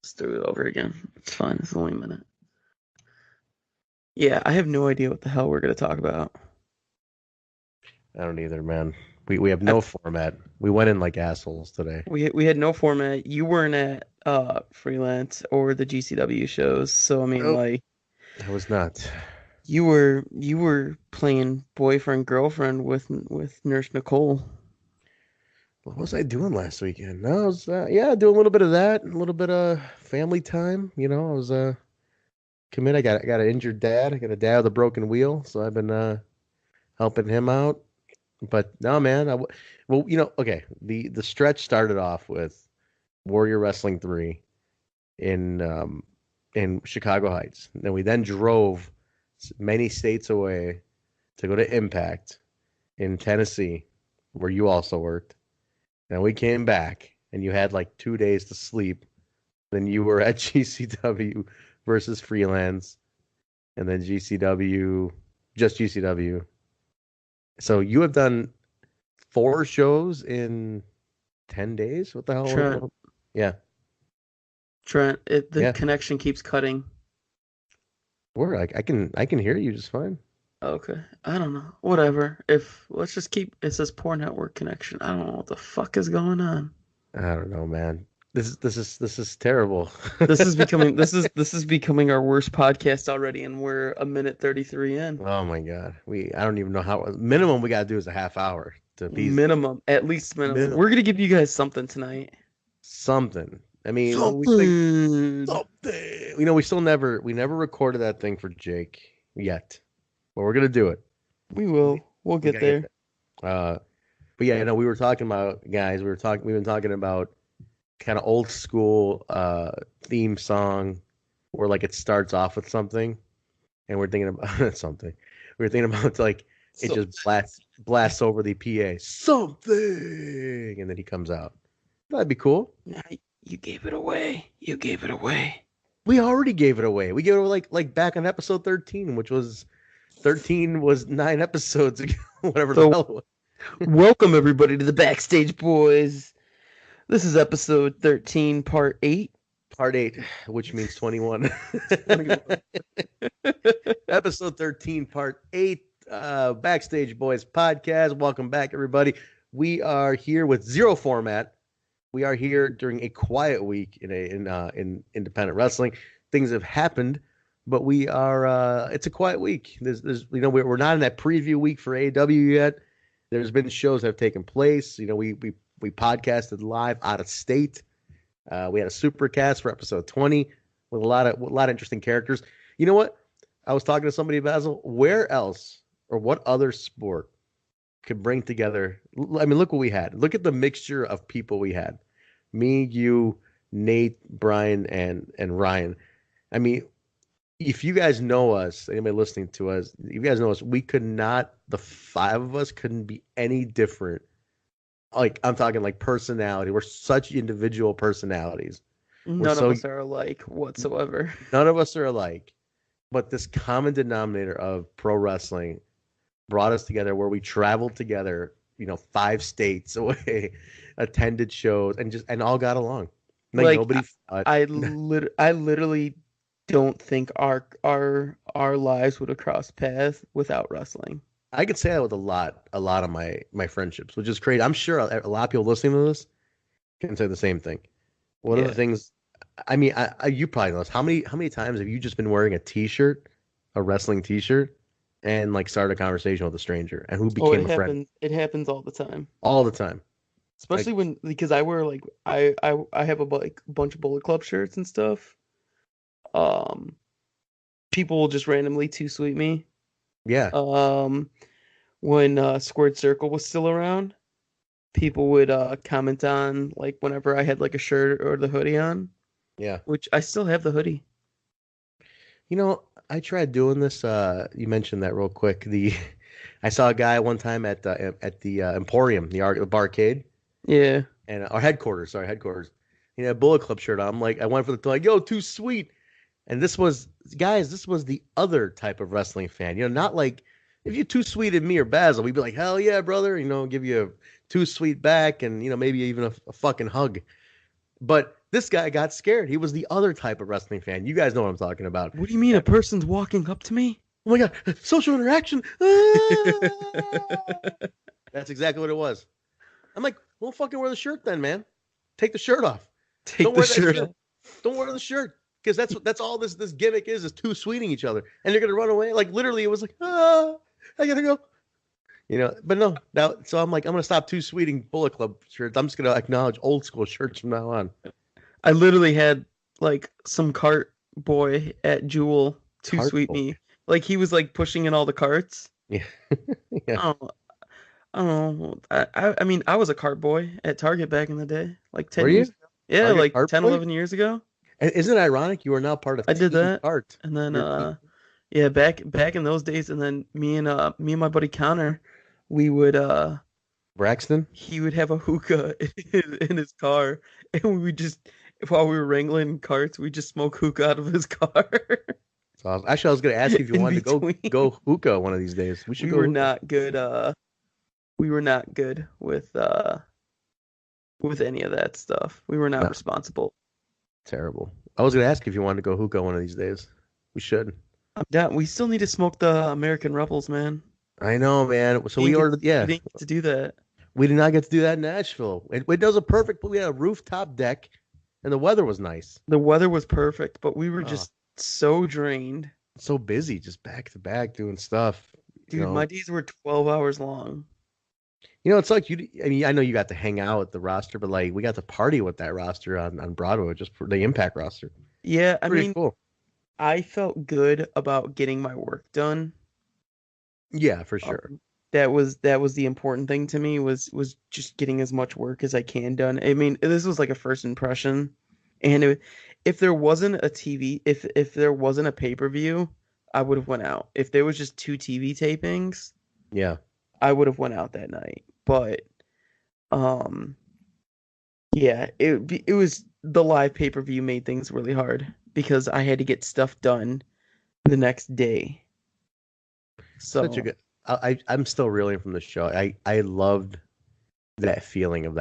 Let's do it over again. It's fine. It's only a minute. Yeah, I have no idea what the hell we're gonna talk about. I don't either, man. We have I, no format. We went in like assholes today. we had no format. You weren't at freelance or the GCW shows, so I mean, Nope. like, I was not. you were playing boyfriend girlfriend with Nurse Nicole. What was I doing last weekend? No, I was doing a little bit of that, a little bit of family time. I was commit. I got an injured dad. I got a dad with a broken wheel, so I've been helping him out. But no, man. Well, okay. The stretch started off with Warrior Wrestling 3 in Chicago Heights. Then we drove many states away to go to Impact in Tennessee, where you also worked. And we came back, and you had like 2 days to sleep. Then you were at GCW versus Freelance, and then GCW, just GCW. So you have done 4 shows in 10 days? What the hell? Trent, Yeah, the yeah. connection keeps cutting. We're like I can hear you just fine. Okay, I don't know. Whatever. If let's just keep it says poor network connection. I don't know what the fuck is going on. I don't know, man. This is terrible. This is becoming our worst podcast already, and we're a minute 33 in. Oh my God. I don't even know how minimum we gotta do is a half hour to be Minimum, at least minimum. minimum We're gonna give you guys something tonight. something. I mean, we think Something. something. We never recorded that thing for Jake yet. But we're gonna do it. We will. We'll We get gotta get there. there. But yeah, we were talking about guys. We've been talking about kind of old school theme song where like it starts off with something, and we're thinking about something. We were thinking about like it So just blasts over the PA something, and then he comes out. That'd be cool. now you gave it away. You gave it away. We already gave it away. We gave it away like back on episode 13, which was 13 was 9 episodes ago, whatever the So hell it was. welcome everybody to the Backstage Boys. This is episode 13, part 8. Part 8, which means 21. 21. Episode 13, part 8, Backstage Boys podcast. Welcome back, everybody. We are here with zero format. We are here during a quiet week in independent wrestling. Things have happened, but we are. It's a quiet week. We're not in that preview week for AEW yet. There's been shows that have taken place. We podcasted live out of state. We had a supercast for episode 20 with a lot of interesting characters. You know what? I was talking to somebody, Basil. Where else or what other sport could bring together? I mean, look what we had. Look at the mixture of people we had. Me, you, Nate, Brian, and Ryan. I mean, if you guys know us, anybody listening to us, if you guys know us, we could not, the 5 of us couldn't be any different. Like, I'm talking like personality. We're such individual personalities. None of us are alike whatsoever. None of us are alike. But this common denominator of pro wrestling brought us together where we traveled together, 5 states away, attended shows, and all got along. Like nobody I literally don't think our lives would have crossed paths without wrestling. I could say that with a lot of my friendships, which is crazy. I'm sure a lot of people listening to this can say the same thing. One of the things, I mean, you probably know this. How many times have you just been wearing a T-shirt, a wrestling T-shirt, and like started a conversation with a stranger, and who became a friend? It happens all the time. All the time. Especially because I wear like I have a bunch of Bullet Club shirts and stuff. People will just randomly too sweet me. Yeah. When Squared Circle was still around, people would comment on like whenever I had like a shirt or the hoodie on. Yeah. Which I still have the hoodie. I tried doing this. You mentioned that real quick. I saw a guy one time at the Emporium, the barcade. Yeah. And our headquarters. Sorry, headquarters. He had a Bullet Club shirt on. I'm like, I went for the like, yo, too sweet. And this was the other type of wrestling fan. Not like if you too sweeted me or Basil, we'd be like, hell yeah, brother. Give you a too sweet back and maybe even a fucking hug. But This guy got scared. He was the other type of wrestling fan. You guys know what I'm talking about. What do you mean a person's walking up to me? Oh my god, social interaction. Ah! That's exactly what it was. I'm like, well, fucking wear the shirt then, man. Take the shirt off. Take Don't the wear that shirt shirt. off. Don't wear the shirt. Because that's all this gimmick is two sweeting each other. And you're gonna run away. Like literally it was like, I gotta go. But no, now so I'm like, I'm gonna stop two sweeting Bullet Club shirts. I'm just gonna acknowledge old school shirts from now on. I literally had like some cart boy at Jewel to Cart sweet boy. me. Like he was like pushing in all the carts. Yeah. Yeah. Oh, I don't know. I mean, I was a cart boy at Target back in the day, like Were 10 you? years ago. Yeah, Target like Cart 10, Boy? 11 years ago. And isn't it ironic you are now part of I did Team that. Cart? And then Your team yeah, back in those days, and then me and my buddy Connor, we would Braxton? he would have a hookah in his car, and we would just while we were wrangling carts, we just smoke hookah out of his car. So actually I was gonna ask you if you In wanted to between. go hookah one of these days. We should We go were hookah. not good we were not good with any of that stuff. We were not No, responsible. terrible. I was gonna ask if you wanted to go hookah one of these days. We should. I'm down. We still need to smoke the American Rebels, man. I know, man. So We we didn't ordered, we yeah. didn't get to do that. We did not get to do that in Nashville. It does a perfect. We had a rooftop deck, and the weather was nice. The weather was perfect, but we were Oh, just so drained. so busy, just back to back doing stuff. Dude, my days were 12 hours long. It's like you. I mean, I know you got to hang out with the roster, but like we got to party with that roster on Broadway, just for the Impact roster. Yeah, I Pretty mean, cool. I felt good about getting my work done. Yeah, for sure. That was the important thing to me was just getting as much work as I can done. I mean, this was like a first impression, and if there wasn't a TV, if there wasn't a pay-per-view, I would have went out. If there was just two TV tapings, Yeah. I would have went out that night. But um, yeah, it was the live pay-per-view made things really hard because I had to get stuff done the next day. Such a So good. I'm still reeling from the show. I loved that feeling of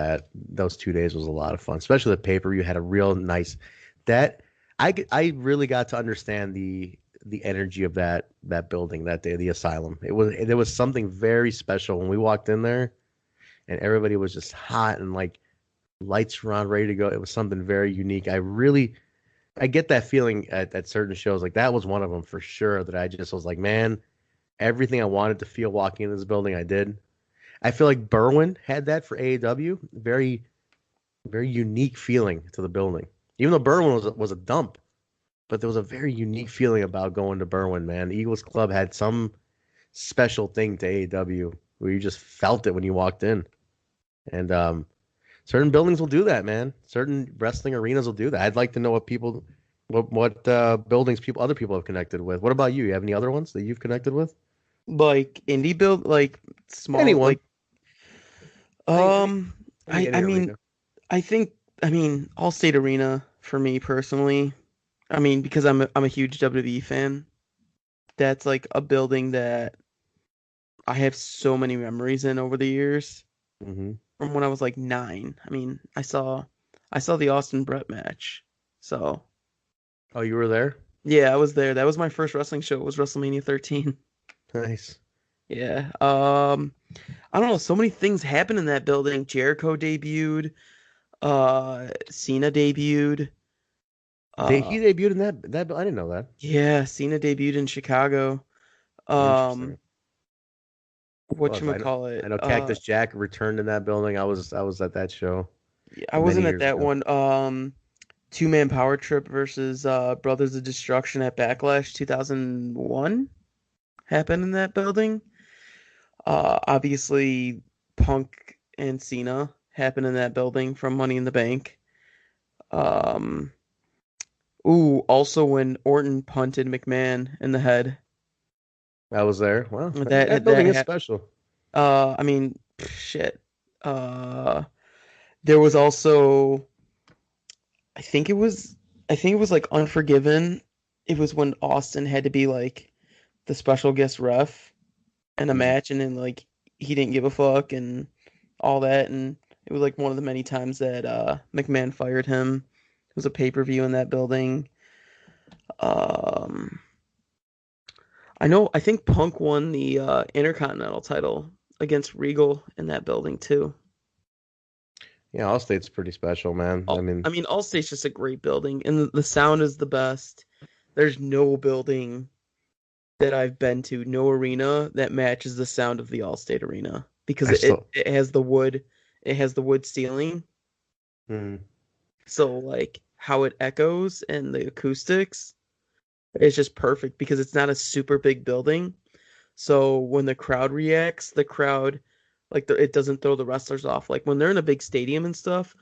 those 2 days was a lot of fun, especially the pay per view had a real nice that I really got to understand the energy of that building that day, the asylum. There was something very special when we walked in there, and everybody was just hot and like lights were on, ready to go. It was something very unique. I get that feeling at certain shows. Like that was one of them for sure. That I just was like, man, everything I wanted to feel walking in this building, I did. I feel like Berwyn had that for AEW. Very, very unique feeling to the building. Even though Berwyn was a dump, but there was a very unique feeling about going to Berwyn, man. The Eagles Club had some special thing to AEW where you just felt it when you walked in. And certain buildings will do that, man. Certain wrestling arenas will do that. I'd like to know what buildings other people have connected with. What about you? You have any other ones that you've connected with? like indie build, like small, Anyone? like um, Any I mean, arena. I think Allstate Arena for me personally. I mean, because I'm a huge WWE fan. That's like a building that I have so many memories in over the years Mm-hmm. from when I was like 9. I mean, I saw the Austin Brett match. So, Oh, you were there? yeah, I was there. That was my first wrestling show. It was WrestleMania 13. Nice. Yeah. I don't know, so many things happened in that building. Jericho debuted, Cena debuted. He Uh debuted in that. I didn't know that. yeah, Cena debuted in Chicago. Interesting. Um Well, whatchamacallit? I know Cactus Jack returned in that building. I was at that show Yeah, I many wasn't at years that ago. one. Two-man power trip versus Brothers of Destruction at Backlash 2001 happened in that building. Obviously Punk and Cena happened in that building from Money in the Bank. Um, also when Orton punted McMahon in the head. I was there. Well, that That building that is ha special. I mean, shit. Uh, there was also I think it was I think it was like Unforgiven. It was when Austin had to be like the special guest ref in a Mhm. match, and then like he didn't give a fuck and all that, and it was like one of the many times that McMahon fired him. was a pay-per-view in that building. Um, I think Punk won the Intercontinental title against Regal in that building too. Yeah, Allstate's pretty special, man. I mean, Allstate's just a great building, and the sound is the best. There's no building that I've been to, no arena that matches the sound of the Allstate Arena because I still. it has the wood ceiling. Hmm. So like how it echoes and the acoustics is just perfect because it's not a super big building. So when the crowd reacts, the crowd it doesn't throw the wrestlers off. Like when they're in a big stadium and stuff,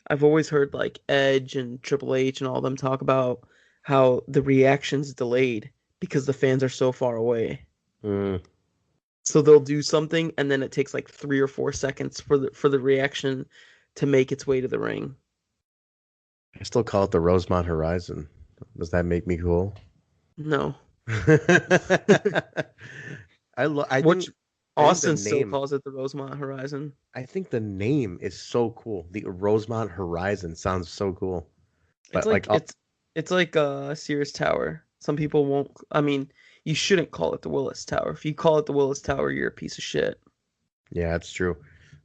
I've always heard like Edge and Triple H and all them talk about how the reaction's delayed because the fans are so far away. Hmm. So they'll do something and then it takes like 3 or 4 seconds for the reaction to make its way to the ring. I still call it the Rosemont Horizon. Does that make me cool? No. I Which think the Austin still name. calls it the Rosemont Horizon. I think the name is so cool. The Rosemont Horizon sounds so cool. It's But like, like it's like Sears Tower. Some people won't. I mean, you shouldn't call it the Willis Tower. If you call it the Willis Tower, you're a piece of shit. yeah, that's true.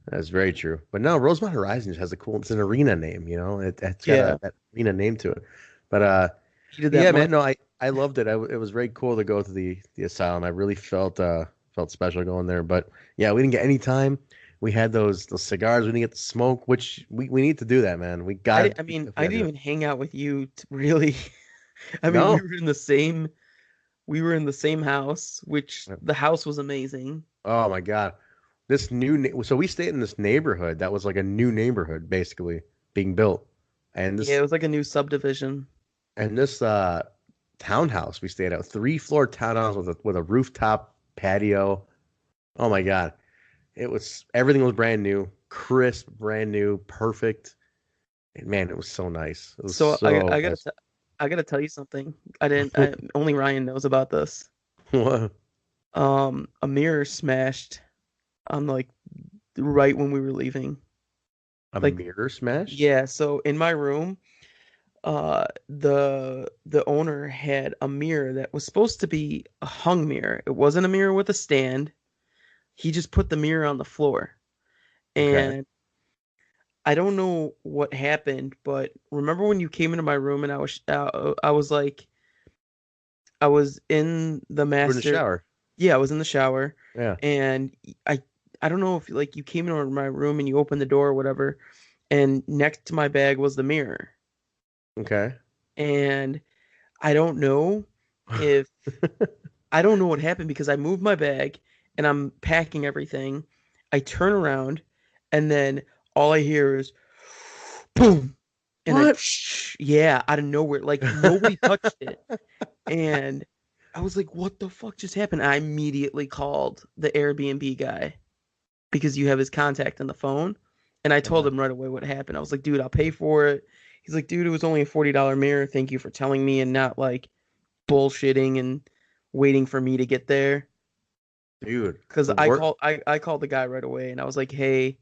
That's very true. But no, Rosemont Horizon just has a cool. It's an arena name, you know. It's got Yeah, that arena name to it. But he did that yeah, man. much. No, I loved it. It was very cool to go to the asylum. I really felt special going there. But yeah, we didn't get any time. We had those cigars. We didn't get to smoke, which we need to do that, man. We I definitely didn't gotta do even hang out with you really. I it. mean, No. we were in the same house, which the house was amazing. Oh my God. So we stayed in this neighborhood that was like a new neighborhood basically being built. And Yeah, this it was like a new subdivision. and this townhouse we stayed at, 3-floor townhouse with a rooftop patio. Oh my God. Everything was brand new, crisp, brand new, perfect. And man, it was so nice. It was So so nice. I gotta tell you something. Only Ryan knows about this. What? A mirror smashed on like right when we were leaving. A Like, mirror smashed? yeah, so in my room, the owner had a mirror that was supposed to be a hung mirror. It wasn't a mirror with a stand. He just put the mirror on the floor. Okay. And I don't know what happened, but remember when you came into my room and I was like I was in the We're in the master. shower. Yeah, I was in the shower, Yeah. and I don't know if like you came into my room and you opened the door or whatever, and next to my bag was the mirror, Okay. and I don't know if I don't know what happened because I moved my bag and I'm packing everything. I turn around, and then all I hear is boom, and then What? yeah, out of nowhere, like nobody touched it. And I was like, what the fuck just happened? I immediately called the Airbnb guy because you have his contact on the phone. And I told Yeah. him right away what happened. I was like, dude, I'll pay for it. He's like, dude, it was only a $40 mirror. Thank you for telling me and not like bullshitting and waiting for me to get there. Dude, Because the work. I called the guy right away and I was like, hey,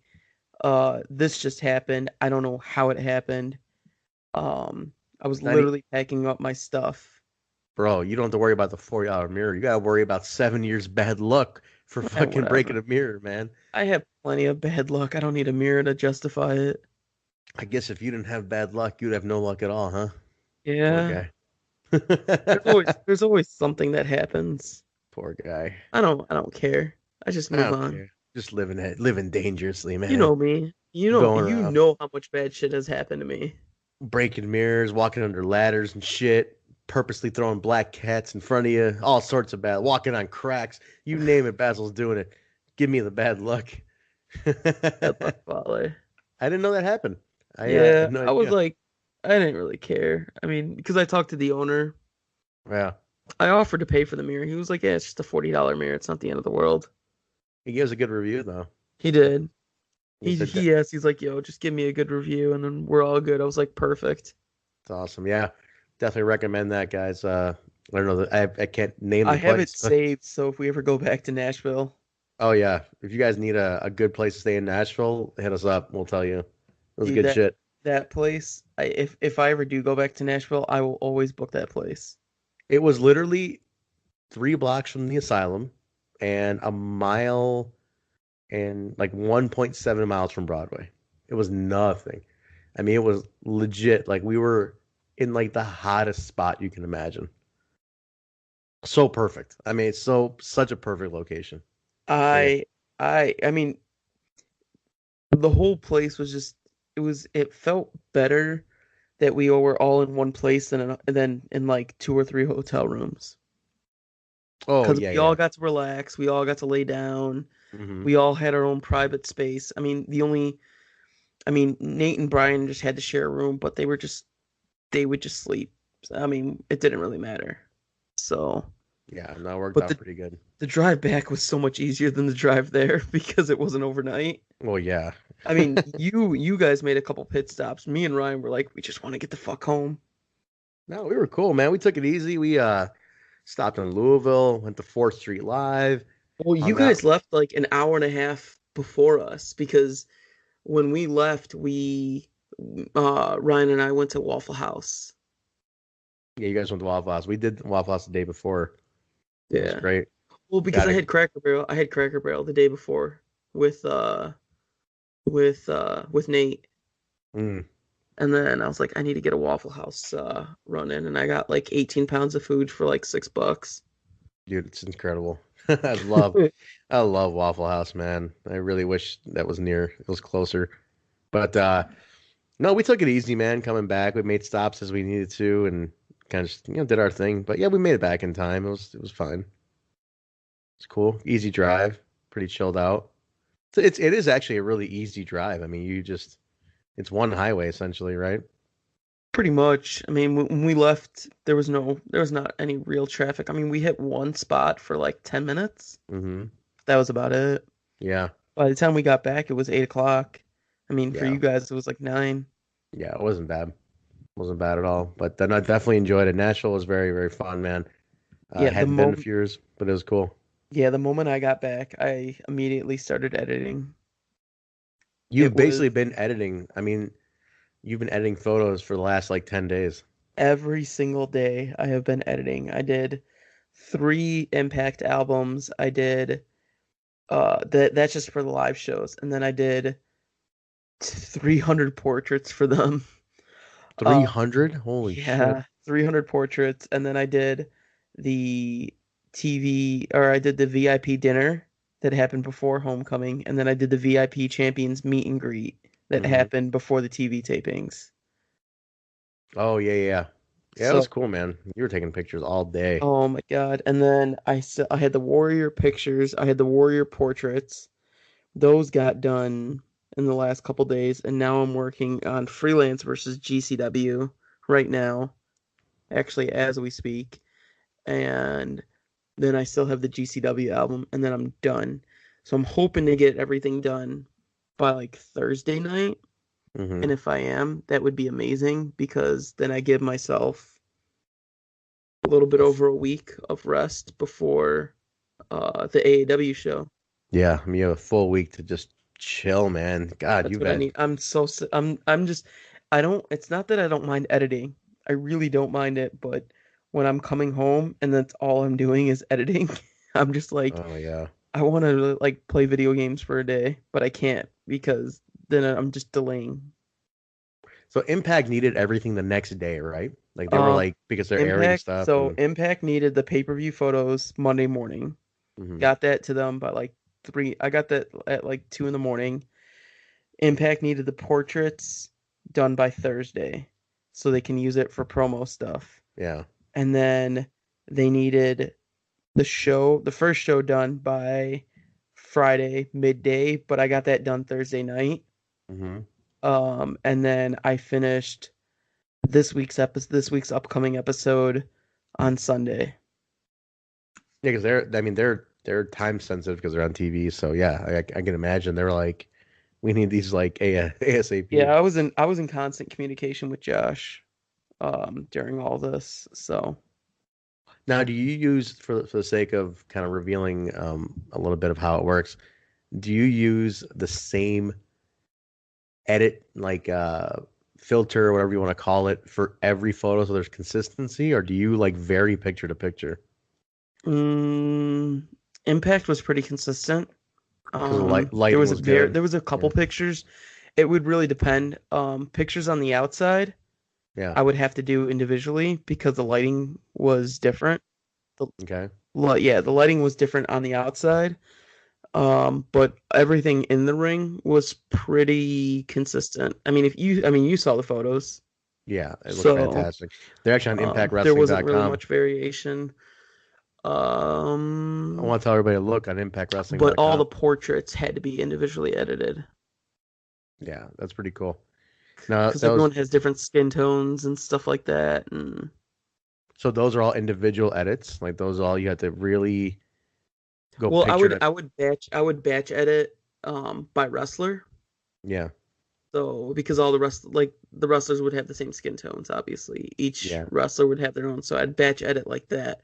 this just happened. I don't know how it happened. I was Not e- literally packing up my stuff. Bro, you don't have to worry about the $40 mirror. You gotta worry about 7 years bad luck for Yeah, fucking breaking whatever. a mirror, man. I have plenty of bad luck. I don't need a mirror to justify it. I guess if you didn't have bad luck, you'd have no luck at all, huh? Poor Yeah. guy. There's always something that happens. Poor guy. I don't care. I just I move don't on. care. Just living dangerously, You man. know me. Going You around know how much bad shit has happened to me. breaking mirrors, walking under ladders and shit, purposely throwing black cats in front of you, all sorts of bad, walking on cracks. You name it, Basil's doing it. Give me the bad luck. Bad I luck, Vale. didn't know that happened. I Yeah, had no I was idea. like, I didn't really care. I mean, because I talked to the owner. Yeah. I offered to pay for the mirror. He was like, yeah, it's just a $40 mirror. It's not the end of the world. He gives a good review though. He did. He said that He asked, he's like, yo, just give me a good review and then we're all good. I was like, perfect. it's awesome. Yeah. Definitely recommend that, guys. I don't know that I can't name I the have it place, but saved, so if we ever go back to Nashville, oh yeah. If you guys need a good place to stay in Nashville, hit us up. We'll tell you. It was dude, good shit. that place, if I ever do go back to Nashville, I will always book that place. It was literally 3 blocks from the asylum and a mile and like 1.7 miles from Broadway. It was nothing. I mean, it was legit. Like we were in like the hottest spot you can imagine. So perfect. I mean, it's such a perfect location. But yeah. I I mean the whole place was just it felt better that we all were all in one place than in like two or three hotel rooms. Oh Because yeah, we all yeah. got to relax, we all got to lay down, Hmm. we all had our own private space. I mean, Nate and Brian just had to share a room, but they would just sleep. I mean, it didn't really matter. So, Yeah, that worked but out pretty good. the drive back was so much easier than the drive there because it wasn't overnight. Well, yeah. I mean, you guys made a couple pit stops. Me and Ryan were like, we just want to get the fuck home. No, we were cool, man. We took it easy. We stopped in Louisville, went to 4th Street Live, Well, you hung out. guys left like an hour and a half before us because when we left, we Ryan and I went to Waffle House. Yeah, you guys went to Waffle House. We did Waffle House the day before. It was Yeah. great. Well, because Got it. I had Cracker Barrel the day before with with Nate. Mm, And then I was like, I need to get a Waffle House run in, and I got like 18 pounds of food for like $6. dude, it's incredible. I love I love Waffle House, man. I really wish that was near. It was closer. But no, we took it easy, man, coming back. We made stops as we needed to and kind of just, did our thing. But yeah, we made it back in time. It was fine. It's cool. Easy drive, pretty chilled out. It is actually a really easy drive. I mean, it's one highway essentially, right? Pretty much. I mean, when we left, there was not any real traffic. I mean, we hit one spot for like 10 minutes. Mm-hmm. That was about it. Yeah. By the time we got back, it was 8 o'clock. I mean, for Yeah. you guys, it was like 9. Yeah, it wasn't bad. Wasn't bad at all. But then I definitely enjoyed it. Nashville was very, very fun, man. Yeah, Hadn't been in a few years, but it was cool. the moment I got back, I immediately started editing. It You've was basically been editing. I mean, you've been editing photos for the last like 10 days. every single day I have been editing. I did 3 Impact albums. I did that's just for the live shows, and then I did 300 portraits for them. Uh 300? Holy shit. yeah, 300 portraits, and then I did the I did the VIP dinner that happened before homecoming, and then I did the VIP champions meet and greet that Hmm. happened before the TV tapings. Oh, yeah, yeah. Yeah, yeah, it was So, cool, man. You were taking pictures all day. oh my God. And then I had the Warrior pictures, I had the Warrior portraits. Those got done in the last couple days, and now I'm working on Freelance versus GCW right now, actually as we speak. And then I still have the GCW album, and then I'm done. So I'm hoping to get everything done by like Thursday night. Hmm. And if I am, that would be amazing because then I give myself a little bit over a week of rest before the AAW show. Yeah, I mean, you have a full week to just chill, man. God, That's you've what I had. need. I'm just I don't it's not that I don't mind editing. I really don't mind it, but when I'm coming home and that's all I'm doing is editing, I'm just like Oh, yeah. I want to like play video games for a day, but I can't because then I'm just delaying. So Impact needed everything the next day, right? Like they were Um, like, because they're airing stuff and. Impact needed the pay-per-view photos Monday morning. Hmm. Got that to them by like 3. I got that at like 2 in the morning. Impact needed the portraits done by Thursday so they can use it for promo stuff. Yeah. And then they needed the first show done by Friday midday, but I got that done Thursday night. Hmm. And then I finished this week's upcoming episode on Sunday. Yeah, because they're time sensitive because they're on TV. So yeah, I can imagine they're like, we need these like Yeah, ASAP. I was in constant communication with Josh during all this. So Now, do you use for the sake of kind of revealing a little bit of how it works? Do you use the same edit like filter or whatever you want to call it for every photo so there's consistency, or do you like vary picture to picture? Mm, Impact was pretty consistent. Because the lighting was good. There was a couple Yeah. pictures. It would really depend. Pictures on the outside, Yeah. I would have to do individually because the lighting was different. The Okay. yeah, the lighting was different on the outside. But everything in the ring was pretty consistent. I mean, you saw the photos, Yeah, it looks so fantastic. They're actually on there wasn't really impactwrestling.com. much variation. I Um, want to tell everybody to look on but all impactwrestling.com. the portraits had to be individually edited Yeah, that's pretty cool. No, because that was everyone has different skin tones and stuff like that. And so those are all individual edits. Like those all you have to really go well, picture to. I would batch edit by wrestler. Yeah, So because all the rest like the wrestlers would have the same skin tones, obviously. Each yeah. wrestler would have their own. So I'd batch edit like that.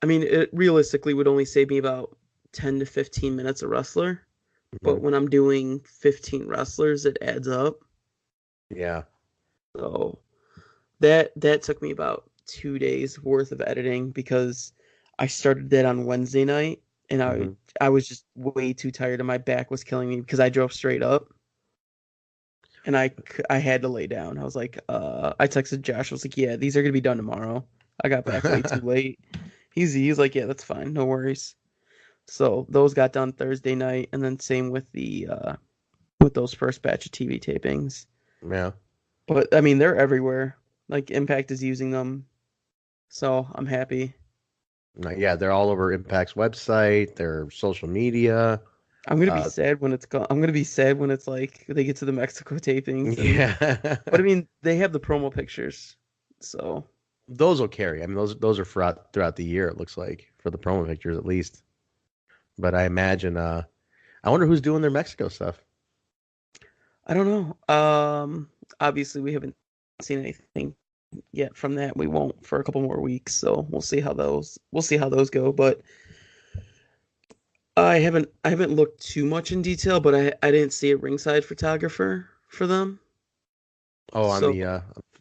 I mean, it realistically would only save me about 10 to 15 minutes a wrestler, Hmm. but when I'm doing 15 wrestlers, it adds up. Yeah. So that took me about 2 days worth of editing because I started that on Wednesday night and Hmm. I was just way too tired and my back was killing me because I drove straight up and I had to lay down. I was like, I texted Josh. I was like, yeah, these are gonna be done tomorrow. I got back way too late. He's like, yeah, that's fine, no worries. So those got done Thursday night, and then same with those first batch of TV tapings. Yeah. But I mean, they're everywhere. Like Impact is using them, so I'm happy. No, yeah, they're all over Impact's website, their social media. I'm gonna be Uh, sad when it's gone. I'm gonna be sad when it's like they get to the Mexico tapings, and yeah. but I mean, they have the promo pictures, so Those will carry. I mean, those are throughout the year. It looks like for the promo pictures at least. But I imagine. I wonder who's doing their Mexico stuff. I don't know. Obviously we haven't seen anything yet from that. We won't for a couple more weeks, so we'll see how those go. But I haven't looked too much in detail, but I didn't see a ringside photographer for them. Oh, So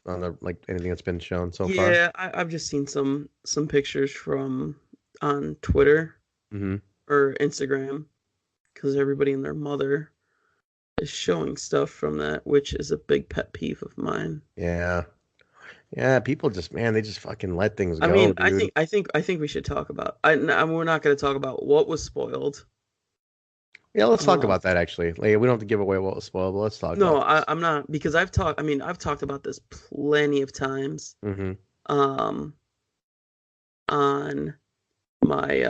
on the like anything that's been shown so far. yeah, I've just seen some pictures from on Twitter Hmm. or Instagram because everybody and their mother is showing stuff from that, which is a big pet peeve of mine. Yeah. Yeah. People just man, they just fucking let things I go, mean, dude. I think we should talk about. We're not going to talk about what was spoiled. Yeah, let's talk Um, about that actually. Like, we don't have to give away what was spoiled, but let's talk no, about this. I'm not because I've talked. I mean, I've talked about this plenty of times. Hmm. Um, on my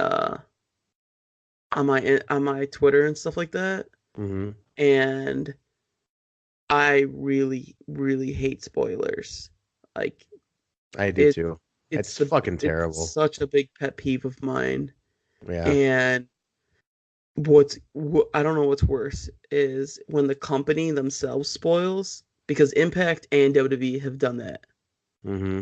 on my Twitter and stuff like that. Hmm. And I really hate spoilers. Like I do it too. It's fucking it's terrible. such a big pet peeve of mine. Yeah. And I don't know what's worse is when the company themselves spoils because Impact and WWE have done that. Hmm.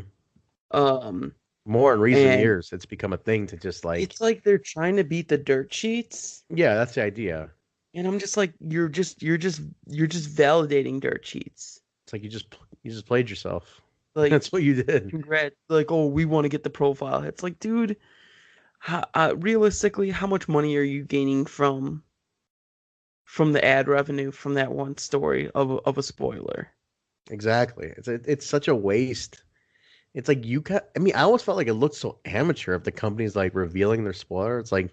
Um More in recent and years, it's become a thing to just like, it's like they're trying to beat the dirt sheets. yeah, that's the idea. And I'm just like, you're just validating dirt sheets. It's like you just played yourself. Like, That's what you did. congrats. Like, oh, we want to get the profile. It's like, dude, realistically, how much money are you gaining from the ad revenue from that one story of a spoiler? Exactly. It's such a waste. It's like I mean, I always felt like it looked so amateur if the company's like revealing their spoiler. It's like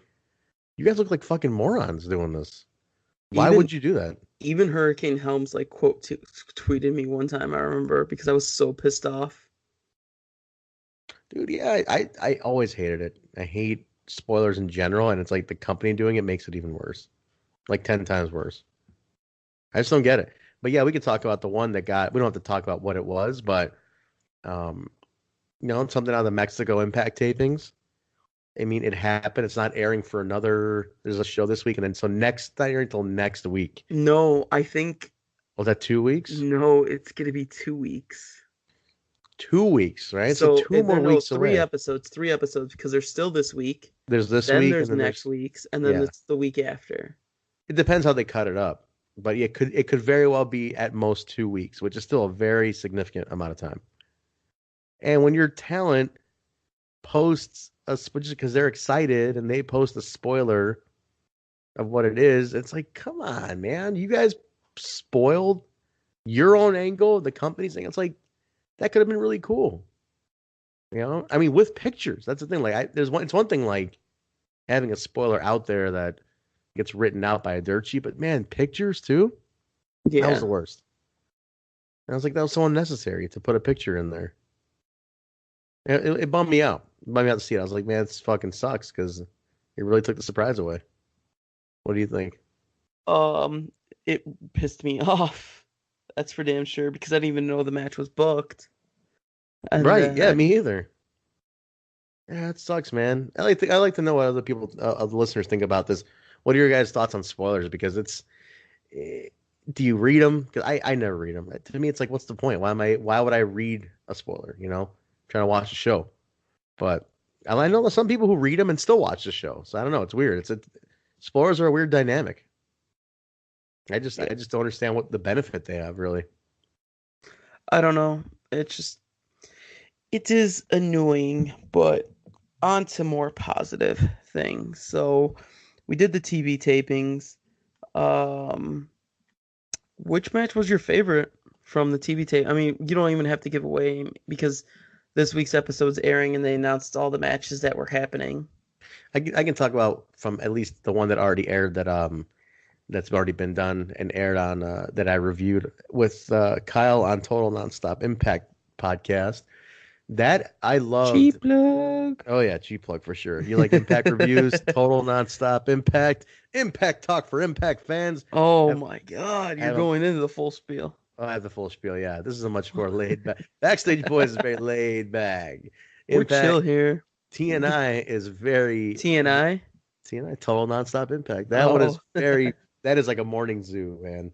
you guys look like fucking morons doing this. Why Even would you do that? even Hurricane Helms like tweeted me one time. I remember because I was so pissed off. Dude, yeah, I always hated it. I hate spoilers in general, and it's like the company doing it makes it even worse. Like 10 times worse. I just don't get it. But yeah, we could talk about the one that got, we don't have to talk about what it was, but um, something out of the Mexico Impact tapings. I mean, it happened. It's not airing for another, there's a show this week, and then so not airing until next week. No, I think Was that 2 weeks? no, it's gonna be 2 weeks. 2 weeks, right? So So two more no weeks away. three episodes because there's still this week. There's this Then week, and there's then next there's, week's, and then yeah. it's the week after. It depends how they cut it up. But it could very well be at most 2 weeks, which is still a very significant amount of time. And when your talent posts just because they're excited and they post a spoiler of what it is, it's like, come on, man, you guys spoiled your own angle, the company's thing. It's like that could have been really cool. I mean, with pictures. That's the thing. Like, it's one thing like having a spoiler out there that gets written out by a dirt sheet, but man, pictures too. That was Yeah. the worst. And I was like, that was so unnecessary to put a picture in there. It bummed me out. It bummed me out to see it. I was like, man, this fucking sucks because it really took the surprise away. What do you think? Um, it pissed me off. That's for damn sure because I didn't even know the match was booked. And Right? Yeah, then me either. Yeah, it sucks, man. I like to know what other people, other listeners think about this. What are your guys' thoughts on spoilers? Because eh, do you read them? Because I never read them. To me, it's like, what's the point? Why would I read a spoiler? Trying to watch a show. But I know there's some people who read them and still watch the show. So I don't know. It's weird. Spoilers are a weird dynamic. I just don't understand what the benefit they have, really. I don't know. It is annoying, but on to more positive things. So we did the TV tapings. Um, which match was your favorite from the TV tape? I mean, you don't even have to give away because this week's episode's airing and they announced all the matches that were happening. I can talk about from at least the one that already aired that's already been done and aired on that I reviewed with Kyle on Total Nonstop Impact podcast. That I loved. Cheap plug. Oh yeah, G plug for sure. You like Impact reviews, Total Nonstop Impact talk for Impact fans. Oh Have, my God, you're have a, going into the full spiel. I have the full spiel. Yeah, this is a much more laid back. Backstage Boys is very laid back. We're chill Impact here. TNI is very TNI. TNI Total Nonstop Impact. That one is Oh, very. That is like a morning zoo, man.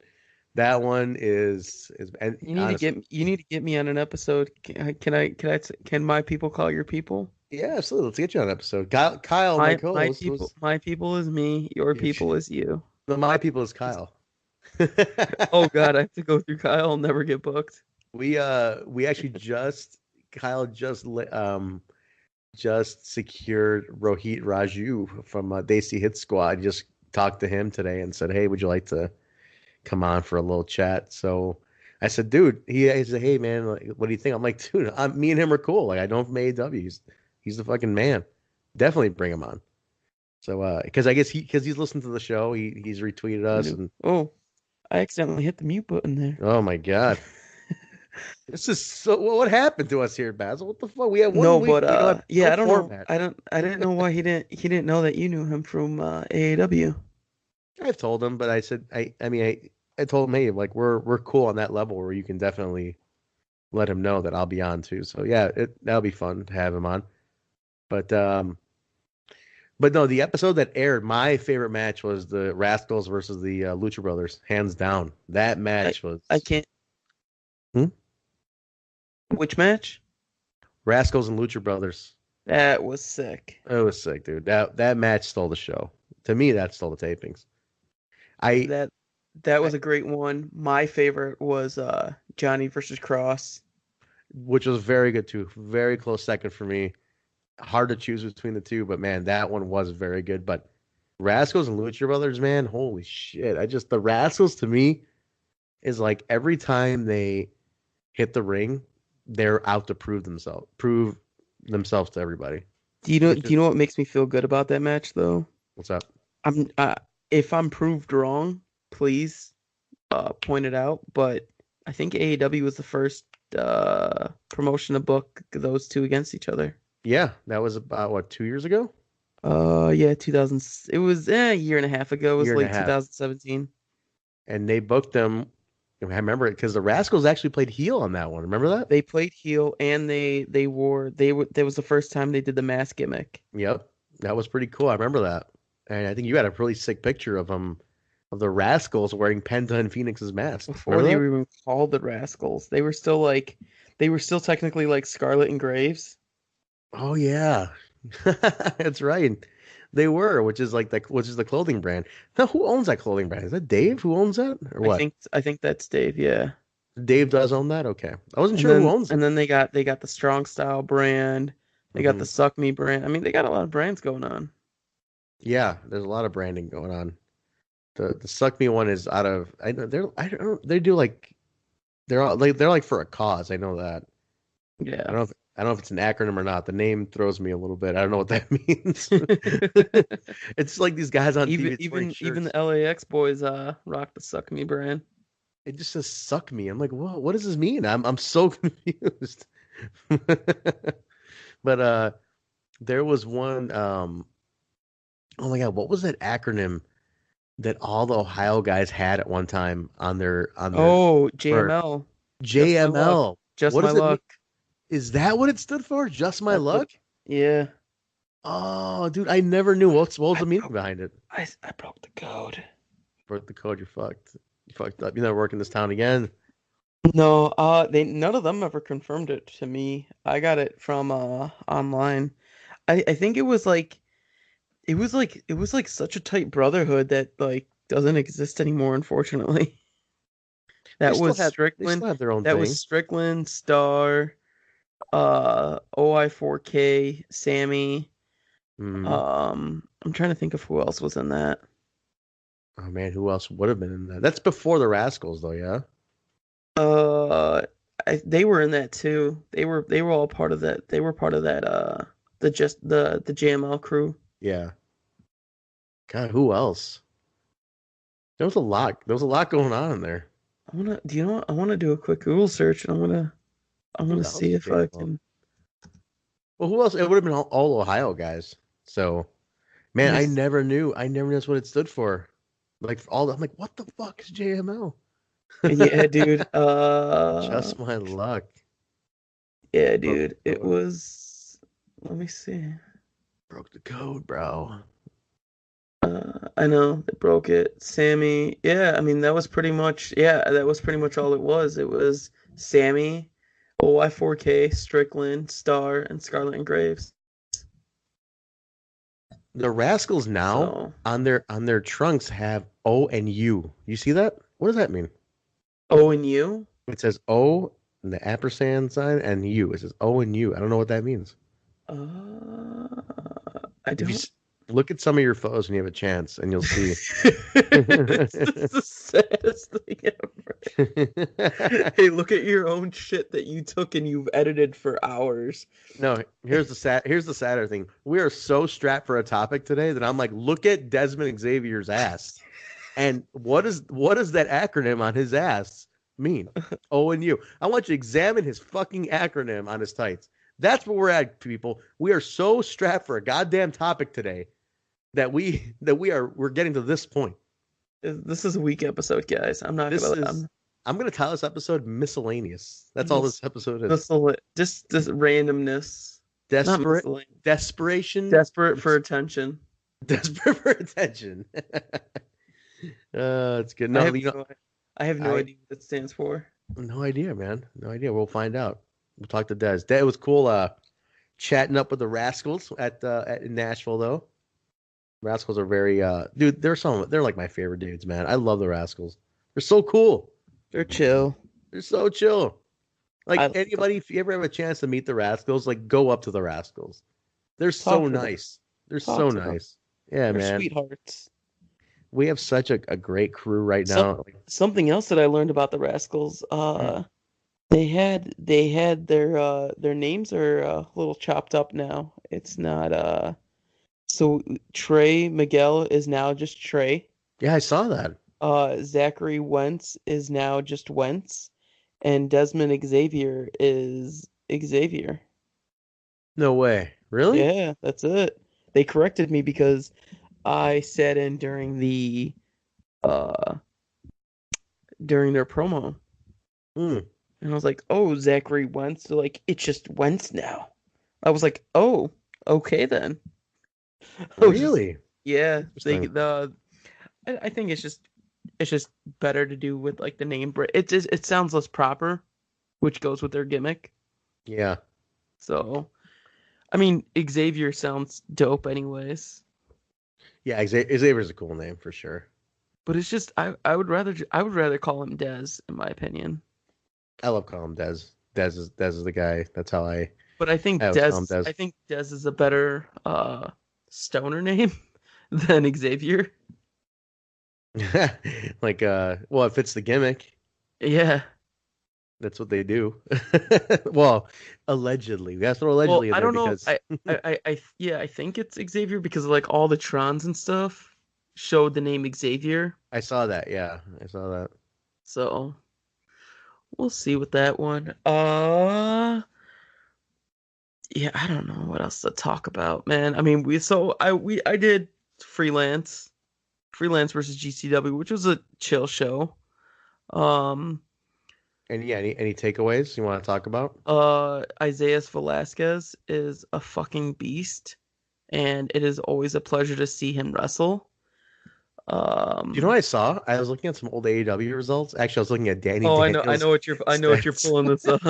That one is and honestly, you need to get me on an episode. Can my people call your people? yeah, absolutely. Let's get you on an episode. Kyle, my co-host, was My people is me. Your people is you. my people is Kyle. Oh God, I have to go through Kyle. I'll never get booked. We actually Kyle just secured Rohit Raju from Desi Hit Squad. Just talked to him today and said, "Hey, would you like to come on for a little chat?" So I said, "Dude," he said, "Hey, man, like, what do you think?" I'm like, "Dude, me and him are cool. Like, I know him from AEW. He's the fucking man. Definitely bring him on." So, because I guess he's listened to the show. He's retweeted us and Oh, I accidentally hit the mute button there. oh my god. This is so. What happened to us here, Basil? What the fuck? We had one No, week. but We don't have yeah, no I don't know. format. I didn't know why he didn't know that you knew him from AAW. I've told him, but I said I told him, hey, like we're cool on that level where you can definitely let him know that I'll be on too. So yeah, that'll be fun to have him on. But no, the episode that aired, my favorite match was the Rascals versus the Lucha Brothers, hands down. That match was I can't. Hmm? Which match? Rascals and Lucha Brothers. That was sick. It was sick, dude. That match stole the show. To me, that stole the tapings. I, That that I was a great one. My favorite was Johnny versus Cross. which was very good too. Very close second for me. Hard to choose between the two, but man, that one was very good. But Rascals and Lucha Brothers, man, holy shit! The Rascals to me is like every time they hit the ring, they're out to prove themselves to everybody. Do you know what makes me feel good about that match though? What's up? I'm if I'm proved wrong, please point it out. But I think AEW was the first promotion to book those two against each other. Yeah, that was about what 2 years ago, Yeah, 2000. It was a year and a half ago. It was year and a late half, 2017. and they booked them. I remember it because the Rascals actually played heel on that one. Remember that? They played heel and they were that was the first time they did the mask gimmick. Yep, that was pretty cool. I remember that, and I think you had a really sick picture of the Rascals wearing Penta and Phoenix's mask. Before Remember they that? were even called the Rascals. They were still technically like Scarlet and Graves. Oh yeah, that's right. They were, which is the clothing brand. Now, who owns that clothing brand? Is that Dave who owns that, or what? I think that's Dave, yeah. Dave does own that. Okay, I wasn't And sure who then owns it. they got the Strong Style brand. They got the Hmm. Suck Me brand. I mean, they got a lot of brands going on. Yeah, there's a lot of branding going on. The Suck Me one is out of I don't know, they do like they're like for a cause. I know that. Yeah. I don't know if it's an acronym or not. The name throws me a little bit. I don't know what that means. It's like these guys on TV it's wearing Even shirts. the LAX boys rock the Suck Me brand. It just says "suck me." I'm like, whoa, what does this mean? I'm so confused. But there was one. Oh my God, what was that acronym that all the Ohio guys had at one time on their Oh, merch? JML. Just my luck. JML. Just What my does it mean? luck. Is that what it stood for? Just my That's what luck? yeah. Oh, dude, I never knew what was I the meaning broke behind it. I broke the code. Broke the code, you're fucked. You fucked up. You're never working this town again. No, they none of them ever confirmed it to me. I got it from online. I think it was like such a tight brotherhood that like doesn't exist anymore, unfortunately. They still have their own That was thing. Strickland, Star, OI4K, Sammy. Hmm. I'm trying to think of who else was in that. Oh man, who else would have been in that? That's before the Rascals, though. Yeah. Uh, they were in that too. They were all part of that. They were part of that. The JML crew. Yeah. God, who else? There was a lot. There was a lot going on in there. I wanna. Do you know what? I wanna do a quick Google search, and I'm Who gonna else see is if I JML? can. Well, who else? It would have been all Ohio guys. So, man, Let me. I never knew that's what it stood for. Like all, I'm like, what the fuck is JML? Yeah, dude. Just my luck. Yeah, Broke dude. the It code. was. Let me see. Broke the code, bro. I know they broke it. Sammy. Yeah, I mean that was pretty much. Yeah, that was pretty much all it was. It was Sammy, OI4K, Strickland, Star, and Scarlet and Graves. The Rascals now So on their trunks have O and U. You see that? What does that mean? O and U. It says O and the ampersand sign and U. It says O and U. I don't know what that means. Uh, I If you don't. look at some of your photos when you have a chance, and you'll see. It's the saddest thing ever. Hey, look at your own shit that you took and you've edited for hours. No, here's the sadder thing. We are so strapped for a topic today that I'm like, look at Desmond Xavier's ass. And what does that acronym on his ass mean? O and U. I want you to examine his fucking acronym on his tights. That's where we're at, people. We are so strapped for a goddamn topic today that we're getting to this point. This is a weak episode, guys. I'm not This gonna. is I'm gonna title this episode miscellaneous. That's all Mis this episode is. miscel just this randomness, not Desperate miscellaneous. desperation. Desperate for attention. Desperate for attention. It's good. I No, have you know, no, I have no I idea what it stands for. no idea, man. No idea. We'll find out. We'll talk to Des. It was cool chatting up with the Rascals at in Nashville though. Rascals are very dude, they're like my favorite dudes, man. I love the Rascals. They're so cool. They're chill. They're so chill. I Like like them. anybody, if you ever have a chance to meet the Rascals, like go up to the Rascals. They're so Talk to them. nice. They're Talk so to them. nice. Yeah, They're man. sweethearts. We have such a great crew right Some now. Like, something else that I learned about the Rascals. mm, They had their names are a little chopped up now. It's not so Trey Miguel is now just Trey. yeah, I saw that. Zachary Wentz is now just Wentz, and Desmond Xavier is Xavier. No way. Really? Yeah, that's it. They corrected me because I sat in uh during their promo, Mm, and I was like, "Oh, Zachary Wentz." They're like, "It's just Wentz now." I was like, "Oh, okay then." I was just really? yeah. Interesting. I think it's just better to do with like the name. It sounds less proper, which goes with their gimmick. Yeah. So I mean, Xavier sounds dope, anyways. Yeah, Xavier's a cool name for sure. But it's just I would rather call him Dez in my opinion. I love calling him Dez. Dez is the guy. That's how But I I think always call him Dez Dez. I think Dez is a better stoner name than Xavier. Like well, it fits the gimmick. Yeah. That's what they do. Well, allegedly. We have to throw Well, allegedly in I there don't know. because Yeah, I think it's Xavier because like all the Trons and stuff showed the name Xavier. I saw that. Yeah, I saw that. So we'll see with that one. Yeah, I don't know what else to talk about, man. I mean, I did freelance, freelance versus GCW, which was a chill show. Um, And yeah, any takeaways you want to talk about? Isaiah Velasquez is a fucking beast, and it is always a pleasure to see him wrestle. Do you know what Um, I saw? I was looking at some old AEW results. Actually, I was looking at Danny oh, I Daniels know what I know what you're stats. pulling this up.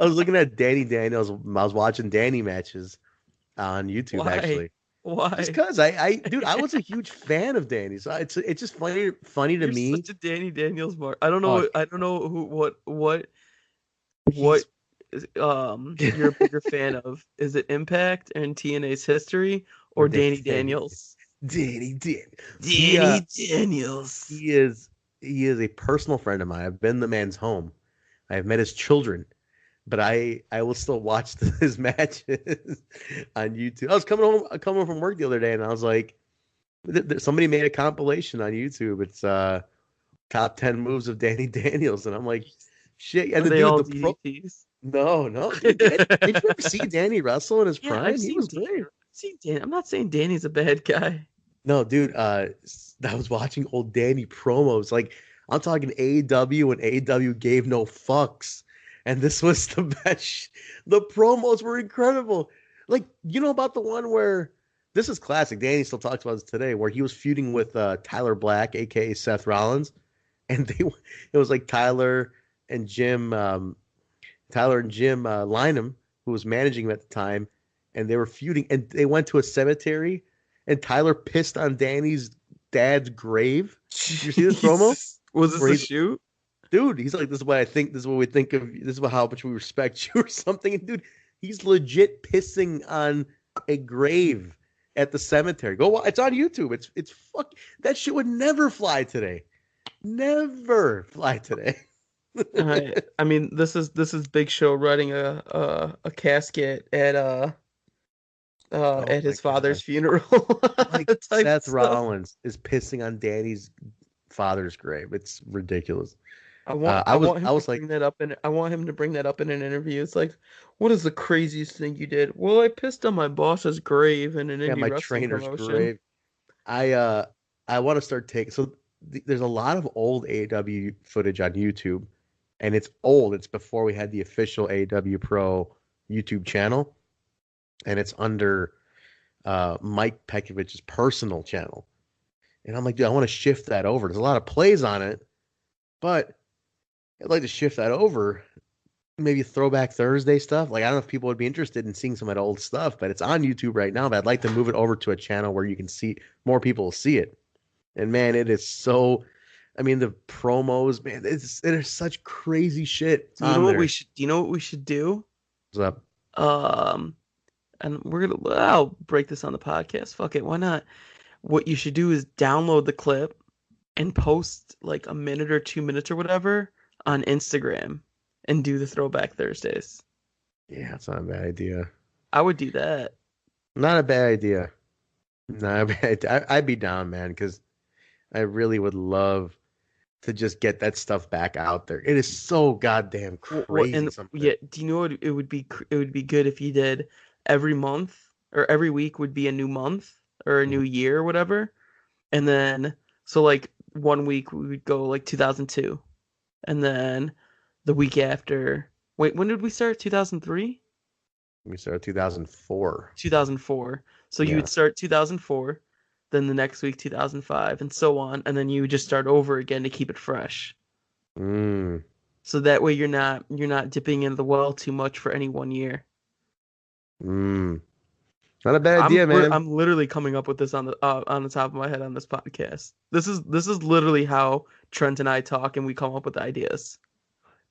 I was looking at Danny Daniels. I was watching Danny matches on YouTube Why? actually. Just Why? cause dude, I was a huge fan of Danny. So it's just funny to You're me. such a Danny Daniels mark. Oh, I don't know who what he's you're a bigger fan of. Is it Impact and TNA's history or Danny Danny Daniels? Danny. He Danny Daniels. he is he is a personal friend of mine. I've been in the man's home. I've met his children, but I will still watch his matches on YouTube. I was coming home from work the other day, and I was like, somebody made a compilation on YouTube. It's top 10 moves of Danny Daniels, and I'm like, shit. And Are the they dude, all the pro, DDTs? no, dude, did you ever see Danny wrestle in his Yeah, I've prime? He seen was Danny. great. I've seen Danny. I'm not saying Danny's a bad guy. No, dude, I was watching old Danny promos. Like, I'm talking AEW when AEW gave no fucks. And this was the best. The promos were incredible. Like, you know about the one where this is classic. Danny still talks about this today, where he was feuding with Tyler Black, aka Seth Rollins, and it was like and Jim, Tyler and Jim Lynam, who was managing him at the time, and they were feuding, and they went to a cemetery, and Tyler pissed on Danny's dad's grave. Did you see this promo? Jesus. Was this Where a he's, shoot? dude, he's like, this is what I think, this is what we think of, this is how much we respect you or something. And dude, he's legit pissing on a grave at the cemetery. It's on YouTube. It's fuck. That shit would never fly today. Never fly today. I mean, this is Big Show riding a casket Oh at my his father's god. funeral Like type Seth stuff. Rollins is pissing on Danny's father's grave. It's ridiculous. I want him I to was like, bring that up and I want him to bring that up in an interview. It's like, what is the craziest thing you did? Well, I pissed on my boss's grave in an yeah, indie my wrestling trainer's promotion. grave. I want to start taking there's a lot of old AEW footage on YouTube, and it's old. It's before we had the official AEW Pro YouTube channel, and it's under Mike Pekovich's personal channel. And I'm like, dude, I want to shift that over. There's a lot of plays on it, but I'd like to shift that over. Maybe throwback Thursday stuff. Like, I don't know if people would be interested in seeing some of that old stuff, but it's on YouTube right now. But I'd like to move it over to a channel where you can see more people see it. And man, it is so. I mean, the promos, man, it is such crazy shit Do you know on what we there. should? Do you know what we should do? What's up? Um, and I'll break this on the podcast. Fuck it, why not? What you should do is download the clip and post like a minute or 2 minutes or whatever on Instagram and do the Throwback Thursdays. Yeah, it's not a bad idea. I would do that. Not a bad idea. Not a bad idea. I'd be down, man, because I really would love to just get that stuff back out there. It is so goddamn crazy And sometimes. yeah, do you know what it would be? It would be good if you did every month or every week would be a new month or a new year or whatever. And then so like one week we would go like 2002, and then the week after. Wait, when did we start? 2003? We started 2004. 2004. So you Yeah. would start 2004, then the next week 2005, and so on, and then you would just start over again to keep it fresh. Mm. So that way you're not dipping into the well too much for any one year. Mm. Not a bad idea, man. I'm literally coming up with this on the top of my head on this podcast. This is literally how Trent and I talk, and we come up with ideas.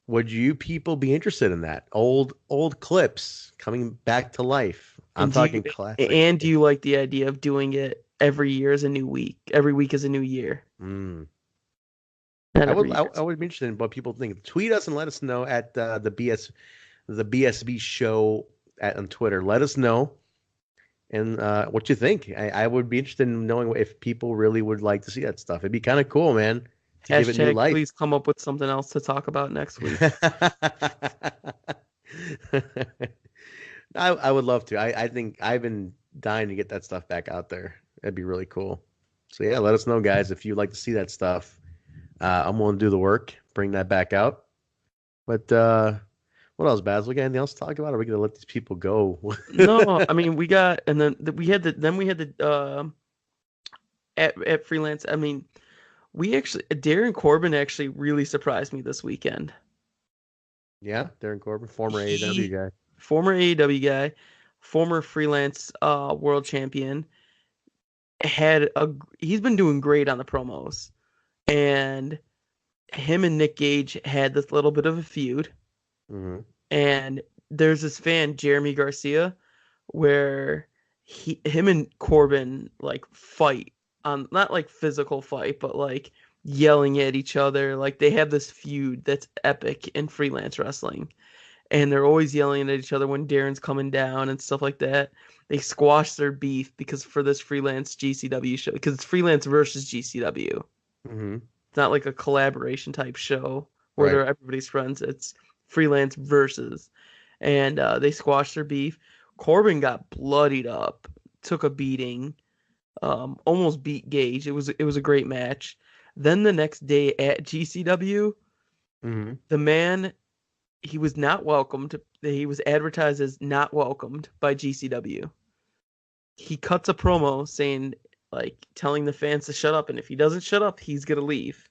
Would you people be interested in that? Old clips coming back to life. I'm And talking classic. do you like the idea of doing it every year as a new week? Every week is a new year. Mm. Not every year. I would be interested in what people think. Tweet us and let us know at the BSB show on Twitter. Let us know and what you think. I would be interested in knowing if people really would like to see that stuff. It'd be kind of cool, man, to give it new Hashtag, life. please come up with something else to talk about next week. I would love to. I think I've been dying to get that stuff back out there. That'd be really cool. So yeah, let us know, guys, if you'd like to see that stuff. I'm willing to do the work, bring that back out. But what else, Basil? We got anything else to talk about? Or are we gonna let these people go? No, I mean we got, and then we had the at freelance. I mean, we actually Darren Corbin actually really surprised me this weekend. Yeah, Darren Corbin, former AEW guy. Former AEW guy, former freelance world champion, he's been doing great on the promos, and him and Nick Gage had this little bit of a feud. Mm-hmm. And there's this fan, Jeremy Garcia, where him and Corbin like fight on, not like physical fight, but like yelling at each other. Like they have this feud that's epic in freelance wrestling. And they're always yelling at each other when Darren's coming down and stuff like that. They squash their beef because for this freelance GCW show, because it's freelance versus GCW. Mm-hmm. It's not like a collaboration type show where Right. they're everybody's friends. It's freelance versus. And they squashed their beef. Corbin got bloodied up, took a beating, almost beat Gage. It was a great match. Then the next day at GCW, Mm-hmm. the man, he was not welcomed. He was advertised as not welcomed by GCW. He cuts a promo saying, like, telling the fans to shut up, and if he doesn't shut up, he's gonna leave.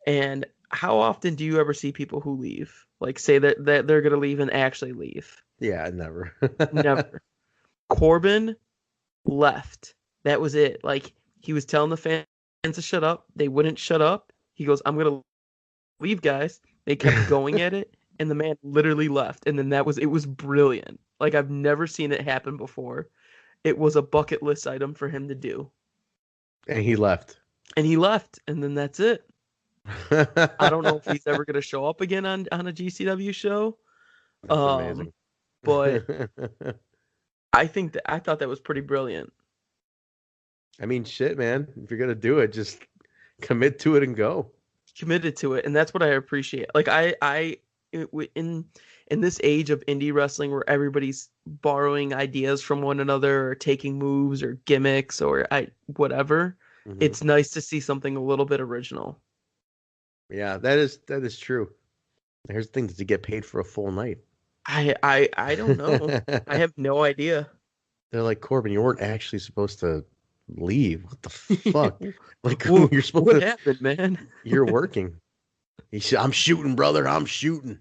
And how often do you ever see people who leave, like, say that they're gonna leave and actually leave? Yeah, never. Never. Corbin left. That was it. Like, he was telling the fans to shut up. They wouldn't shut up. He goes, "I'm gonna leave, guys." They kept going at it, and the man literally left. And then it was brilliant. Like, I've never seen it happen before. It was a bucket list item for him to do. And he left. And he left, and then that's it. I don't know if he's ever gonna show up again on a GCW show. That's amazing. But I thought that was pretty brilliant. I mean, shit, man. If you're gonna do it, just commit to it and go. Committed to it, and that's what I appreciate. Like in this age of indie wrestling where everybody's borrowing ideas from one another or taking moves or gimmicks or whatever, Mm-hmm. it's nice to see something a little bit original. Yeah, that is true. Here's the thing: does he get paid for a full night? I don't know. I have no idea. They're like, Corbin, you weren't actually supposed to leave. What the fuck? Like, Well, you're supposed what to. happened, man? You're working. He said, "I'm shooting, brother. I'm shooting."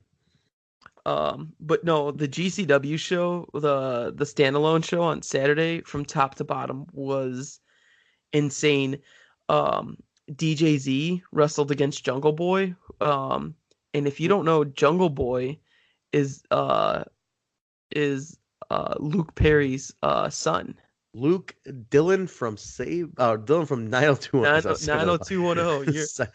But no, the GCW show, the standalone show on Saturday from top to bottom was insane. DJZ wrestled against Jungle Boy. And if you don't know, Jungle Boy is Luke Perry's son. Luke Dylan from Dylan from 90210. 90210.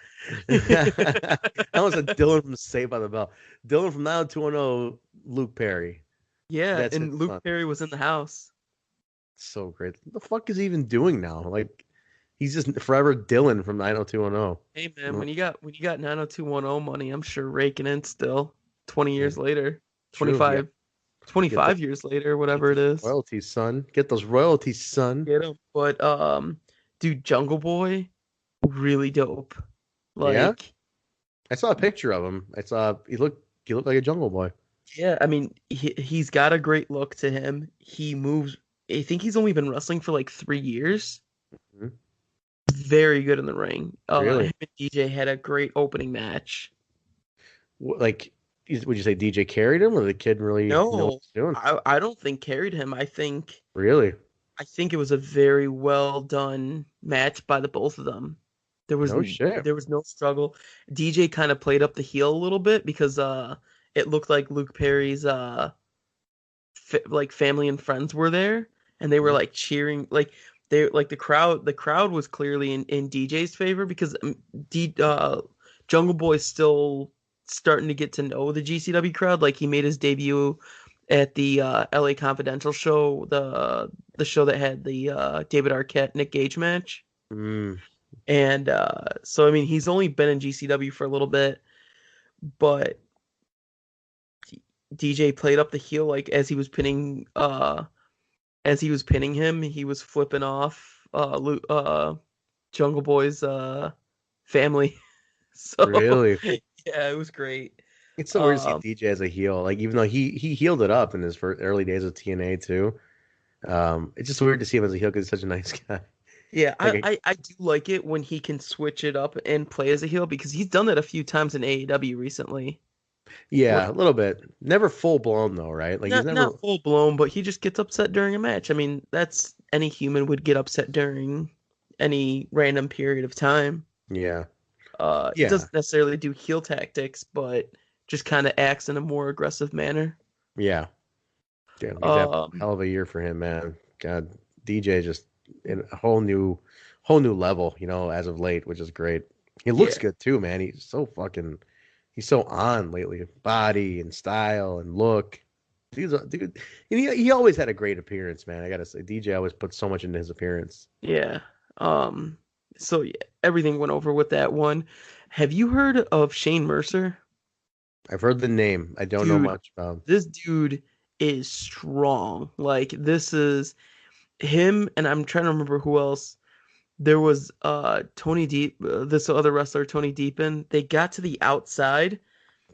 I was a Dylan from Saved by the Bell. Dylan from 90210, Luke Perry. Yeah, That's and his Luke son. Perry was in the house. So great. What the fuck is he even doing now? Like, he's just forever Dylan from 90210. Hey man, when you got 90210 money, I'm sure raking in still 20 years Yeah, later, true. 25 Get 25 years later, whatever it is. royalties, son. Get those royalties, son. Get him. But dude, Jungle Boy, really dope. Yeah, Like, I saw a picture of him. I saw he looked like a Jungle Boy. yeah, I mean, he's got a great look to him. He moves. I think he's only been wrestling for like 3 years. Mhm. Very good in the ring. Really? Him and DJ had a great opening match. Like, Would you say DJ carried him, or the kid really know what No, he's doing? I don't think carried him. Really? I think it was a very well done match by the both of them. There was No shit. there was no struggle. DJ kind of played up the heel a little bit because it looked like Luke Perry's like family and friends were there, and they were Mhm. like cheering, like they like the crowd was clearly in DJ's favor because D Jungle Boy's still starting to get to know the GCW crowd. Like he made his debut at the LA Confidential show, the show that had the David Arquette Nick Gage match. Mm, And so I mean he's only been in GCW for a little bit, but DJ played up the heel like as he was pinning him, he was flipping off Jungle Boy's family. So really? yeah, it was great. It's so weird to see Um DJ as a heel. Like even though he healed it up in his first early days of TNA too. It's just weird to see him as a heel because he's such a nice guy. yeah, Like I do like it when he can switch it up and play as a heel because he's done that a few times in AEW recently. Where yeah, a little bit. Never full blown though, right? Like he's never. not full blown, but he just gets upset during a match. I mean, that's any human would get upset during any random period of time. Yeah, He yeah, doesn't necessarily do heel tactics, but just kind of acts in a more aggressive manner. yeah. Damn, he's had a Um, hell of a year for him, man. God, DJ just in a whole new level, as of late, which is great. He looks yeah, good too, man. He's so on lately. Body and style and look. Dude, he always had a great appearance, man. I gotta say, DJ always put so much into his appearance. yeah. Um, so yeah, everything went over with that one. Have you heard of Shane Mercer? I've heard the name. I don't know Dude, much about him. this dude is strong. Like this is him, and I'm trying to remember who else. There was Tony Deep, this other wrestler, Tony Deepin. They got to the outside,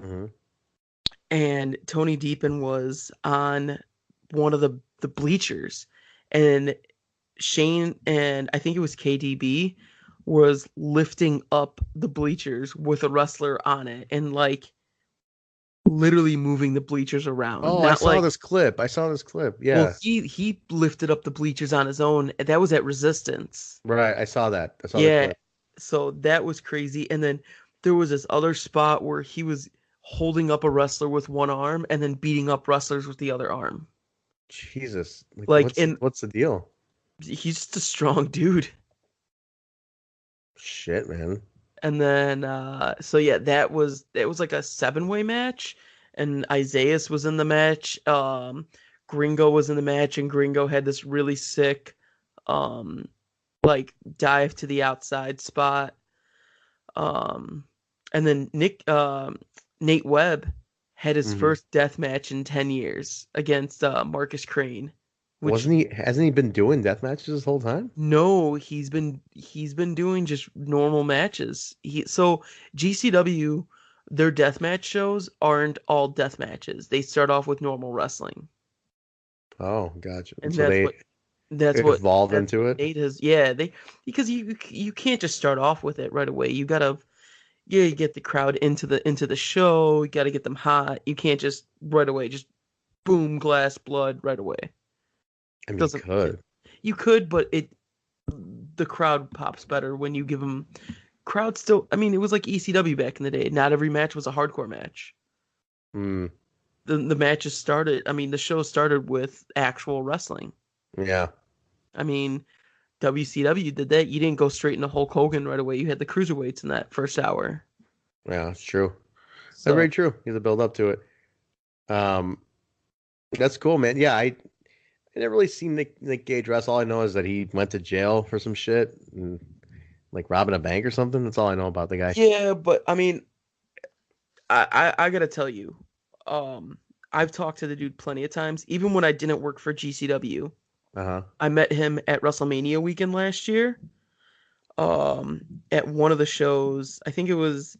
Hmm. and Tony Deepin was on one of the bleachers, and Shane and I think it was KDB was lifting up the bleachers with a wrestler on it and like literally moving the bleachers around. Oh, I Not saw like, this clip. I saw this clip. well, Yeah, he lifted up the bleachers on his own. That was at Resistance. right. I saw that. I saw the Yeah, clip. so that was crazy. And then there was this other spot where he was holding up a wrestler with one arm and then beating up wrestlers with the other arm. Jesus, like Like, and what's the deal? he's just a strong dude. Shit, man. And then so yeah, that was like a seven-way match, and Isaias was in the match. Gringo was in the match, and Gringo had this really sick um like dive to the outside spot. Um and then Nate Webb had his Hmm. first death match in 10 years against Marcus Crane, which Hasn't he been doing death matches this whole time? no, he's been doing just normal matches. So GCW, their deathmatch shows aren't all death matches. They start off with normal wrestling, Oh, gotcha. and So they that's what evolved that's into it. Nate has. Yeah, they because you can't just start off with it right away. You gotta you get the crowd into the show. You gotta get them hot. You can't just right away just boom glass blood right away. I mean, you Doesn't could. You could, but the crowd pops better when you give them crowd still. I mean, it was like ECW back in the day. Not every match was a hardcore match. Hmm. The matches started. I mean, the show started with actual wrestling. Yeah. I mean, WCW did that. You didn't go straight into Hulk Hogan right away. You had the cruiserweights in that first hour. Yeah, it's true. That's very So true. You have to build up to it. Um, that's cool, man. Yeah, I never really seen Nick Gage wrestle. All I know is that he went to jail for some shit and like robbing a bank or something. That's all I know about the guy. yeah, but I mean, I gotta tell you, um, I've talked to the dude plenty of times. Even when I didn't work for GCW, Uh-huh. I met him at WrestleMania weekend last year. At one of the shows, I think it was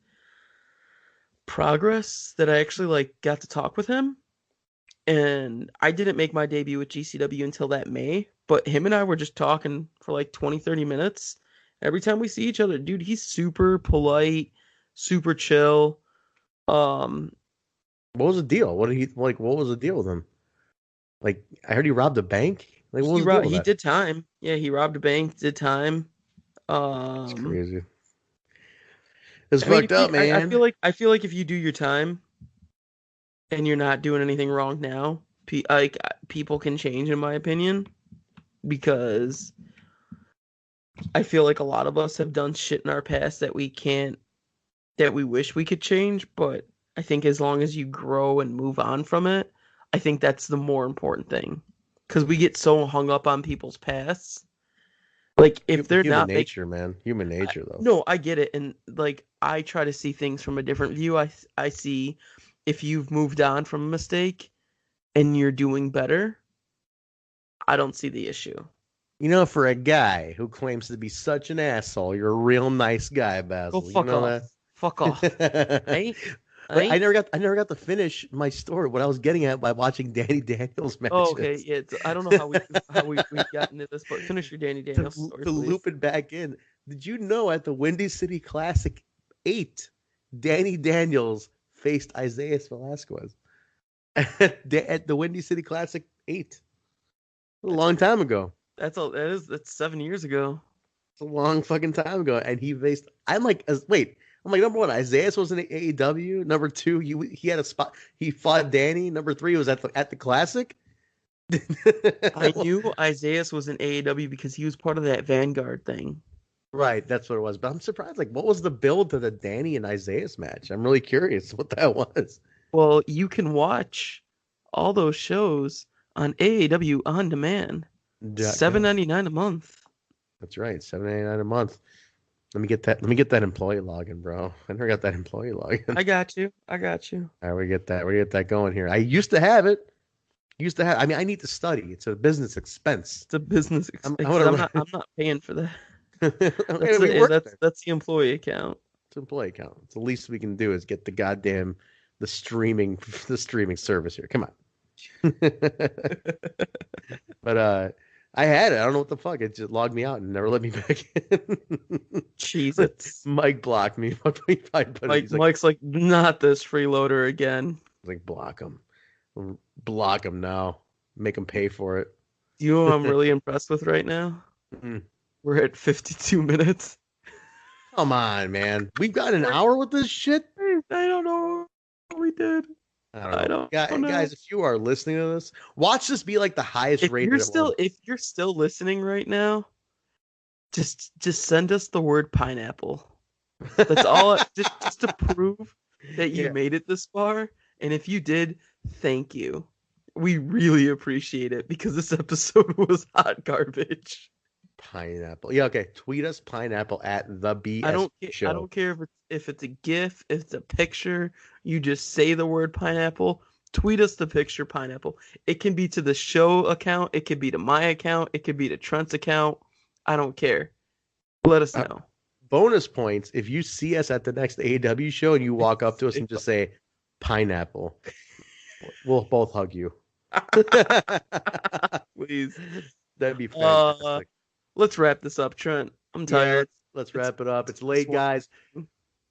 Progress, that I actually like got to talk with him. And I didn't make my debut with GCW until that May, but him and I were just talking for like 20, 30 minutes. Every time we see each other, dude, he's super polite, super chill. Um, What was the deal? What did he like? What was the deal with him? Like, I heard he robbed a bank. Like, what was the deal with He that? did time. Yeah, he robbed a bank, did time. It's Um, crazy. It's I mean, fucked up, man. I feel like if you do your time and you're not doing anything wrong now, people can change, in my opinion, because I feel like a lot of us have done shit in our past that we can't, that we wish we could change. But I think as long as you grow and move on from it, I think that's the more important thing. Because we get so hung up on people's pasts. Like if they're Human not making, nature, man. Human nature, though. no, I get it, and like I try to see things from a different view. I see if you've moved on from a mistake and you're doing better, I don't see the issue. You know, for a guy who claims to be such an asshole, you're a real nice guy, Go Basil. You fuck know off. Fuck off. that? I I But ain't. I never got to finish my story. What I was getting at by watching Danny Daniels Oh, okay. matches. Yeah. I don't know how we got into this, but finish your Danny Daniels story, To please. loop it back in, did you know at the Windy City Classic 8, Danny Daniels faced Isaiah Velasquez at the Windy City Classic 8? A That's long time ago. that's 7 years ago. It's a long fucking time ago. And he faced, I'm like, number one, Isaiah was in AEW. Number two, he had a spot. He fought Danny. Number three was at the Classic. I knew Isaiah was in AEW because he was part of that Vanguard thing. Right, that's what it was. But I'm surprised. Like, what was the build to the Danny and Isaiah's match? I'm really curious what that was. Well, you can watch all those shows on AEW on demand. .com. $7.99 a month. That's right, $7.99 a month. Let me get that. Let me get that employee login, bro. I never got that employee login. I got you. I got you. All right, we get that. We get that going here. I used to have it. I mean, I need to study. It's a business expense. It's a business I'm expense. gonna. I'm not paying for that. Okay, we work there. That's the employee account. It's an employee account. It's the least we can do is get the goddamn the streaming service here. Come on. But I had it. I don't know what the fuck. It just logged me out and never let me back in. Jesus. Mike blocked me. Mike's like, not this freeloader again. Like, block him. Block him now. Make him pay for it. Do you know what I'm really impressed with right now? Mm. We're at 52 minutes. Come on, man. We've got an hour with this shit? I don't know what we did. I don't know. Guys, if you are listening to this, watch this be like the highest rated. If you're still listening right now, just send us the word pineapple. That's all. just to prove that you made it this far. And if you did, thank you. We really appreciate it because this episode was hot garbage. Pineapple. Yeah, okay. Tweet us pineapple at the BSB show. I don't care if it's a GIF, if it's a picture. You just say the word pineapple. Tweet us the picture pineapple. It can be to the show account. It could be to my account. It could be to Trent's account. I don't care. Let us know. Bonus points if you see us at the next AEW show and you walk up to us and just say pineapple. We'll both hug you. Please. That'd be fantastic. Let's wrap this up, Trent. I'm tired. Let's wrap it up. It's late, guys.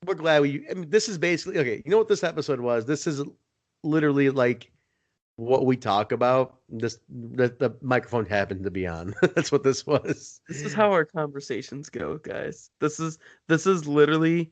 We're glad this is basically okay. You know what this episode was? This is literally like what we talk about. The microphone happened to be on. That's what this was. This is how our conversations go, guys. This is literally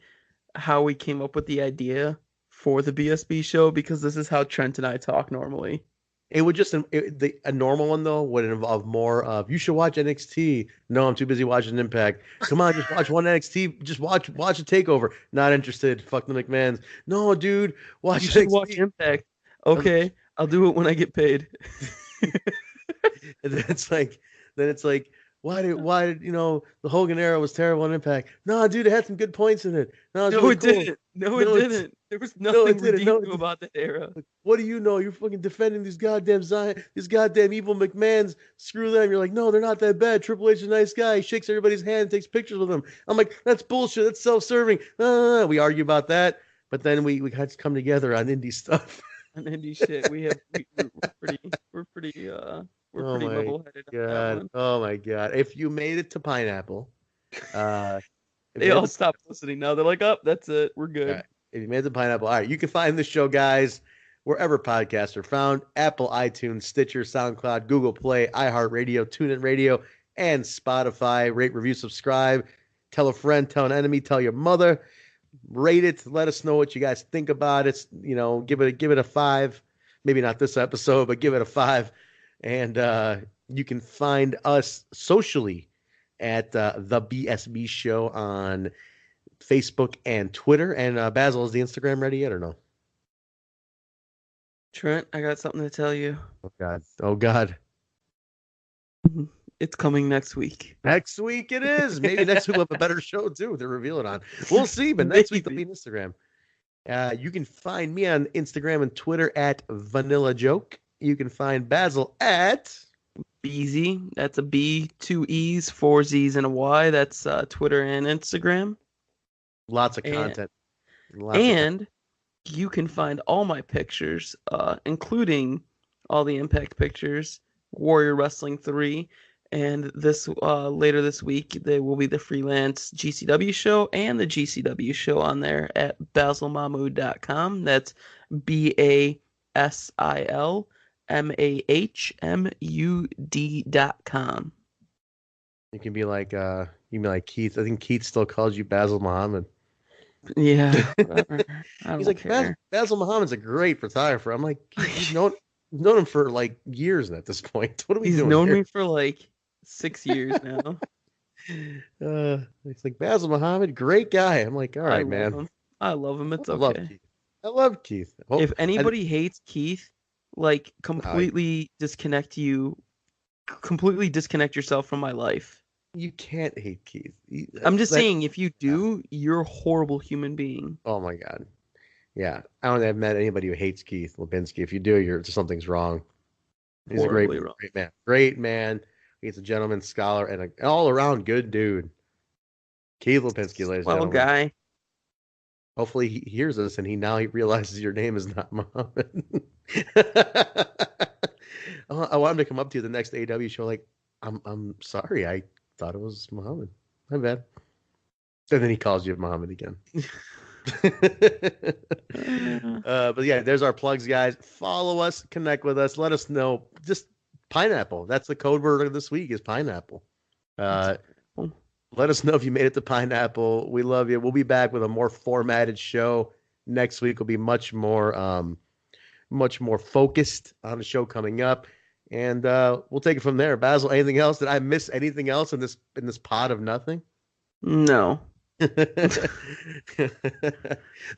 how we came up with the idea for the BSB show because this is how Trent and I talk normally. It would just a normal one though would involve more of you should watch NXT. No, I'm too busy watching Impact. Come on, just watch one NXT. Just watch a Takeover. Not interested. Fuck the McMahons. No, dude, watch you NXT. should watch Impact. Okay, I'll do it when I get paid. And then it's like why did the Hogan era was terrible on Impact? No, dude, it had some good points in it. No, it didn't. No, it didn't. There was nothing redeeming about that era. What do you know? You're fucking defending these goddamn evil McMahons. Screw them. You're like, no, they're not that bad. Triple H is a nice guy. He shakes everybody's hand, takes pictures with them. I'm like, that's bullshit. That's self-serving. No. We argue about that, but then we had to come together on indie stuff. On indie shit, we're pretty level-headed. God. Oh my God! If you made it to Pineapple, they all stopped listening now. They're like, "Oh, that's it. We're good." Right. If you made the Pineapple, all right, you can find the show, guys. wherever podcasts are found: Apple, iTunes, Stitcher, SoundCloud, Google Play, iHeartRadio, TuneIn Radio, and Spotify. Rate, review, subscribe. Tell a friend, tell an enemy, tell your mother. Rate it. Let us know what you guys think about it. Give it a 5. Maybe not this episode, but give it a 5. And you can find us socially at the BSB Show on Facebook and Twitter. And Basil, is the Instagram ready yet or no? Trent, I got something to tell you. Oh God! Oh God! It's coming next week. Next week it is. Maybe next week we'll have a better show too to reveal it on. We'll see. But next week it'll be Instagram. You can find me on Instagram and Twitter at Vanilla Joke. You can find Basil at BZ. That's a B, 2 E's, 4 Z's, and a Y. That's Twitter and Instagram. Lots of content. And you can find all my pictures, including all the Impact pictures, Warrior Wrestling 3, and this later this week there will be the freelance GCW show and the GCW show on there at basilmahmood.com. That's BASILMAHMUD.com. You can be like Keith. I think Keith still calls you Basil Muhammad. Yeah, whatever. He's like, Basil Muhammad's a great photographer. I'm like, he's known him for like years at this point. What are we doing? He's known here? me for like 6 years now. It's like, Basil Muhammad, great guy. I'm like, all right, man. I love him. It's okay. I love Keith. If anybody hates Keith, like completely disconnect yourself from my life. You can't hate Keith. I'm just saying, if you do, you're a horrible human being. Oh my God. Yeah. I don't think I've met anybody who hates Keith Lipinski. If you do, something's wrong. He's a great man. Great man. He's a gentleman, scholar, and an all-around good dude. Keith Lipinski, ladies and gentlemen. Guy. Hopefully he hears this and he realizes your name is not Muhammad. I want him to come up to you the next AEW show like, I'm sorry, I thought it was Muhammad. My bad. And then he calls you Muhammad again. But yeah, there's our plugs, guys. Follow us, connect with us, let us know. Just pineapple. That's the code word of this week is pineapple. Let us know if you made it to pineapple. We love you. We'll be back with a more formatted show next week. Will be much more focused on the show coming up. And we'll take it from there. Basil, anything else? Did I miss anything else in this pod of nothing? No.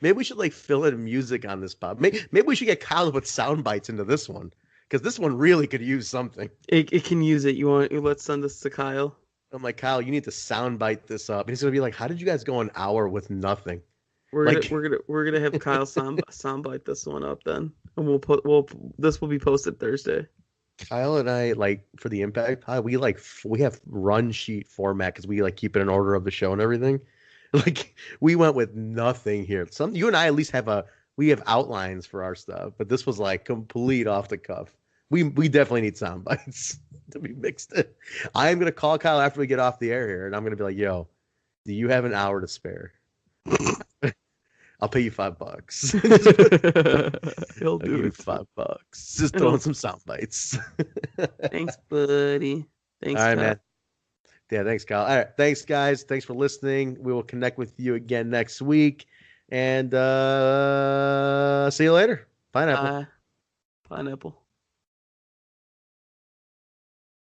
Maybe we should fill in music on this pod. Maybe we should get Kyle to put sound bites into this one because this one really could use something. It can use it. Let's send this to Kyle. I'm like, Kyle, you need to sound bite this up. And he's gonna be like, how did you guys go an hour with nothing? We're gonna have Kyle sound bite this one up then, and this will be posted Thursday. Kyle and I, for the Impact Pod, we have run sheet format because we keep it in order of the show and everything. We went with nothing here. You and I at least have outlines for our stuff, but this was complete off the cuff. We definitely need sound bites to be mixed in. I am gonna call Kyle after we get off the air here, and I'm gonna be like, "Yo, do you have an hour to spare? I'll pay you $5. He'll do it. $5. Just throwing some sound bites. Thanks, buddy. Thanks, all right, Kyle. man. Yeah, thanks, Kyle. All right, thanks, guys. Thanks for listening. We will connect with you again next week. And see you later. Pineapple. Pineapple.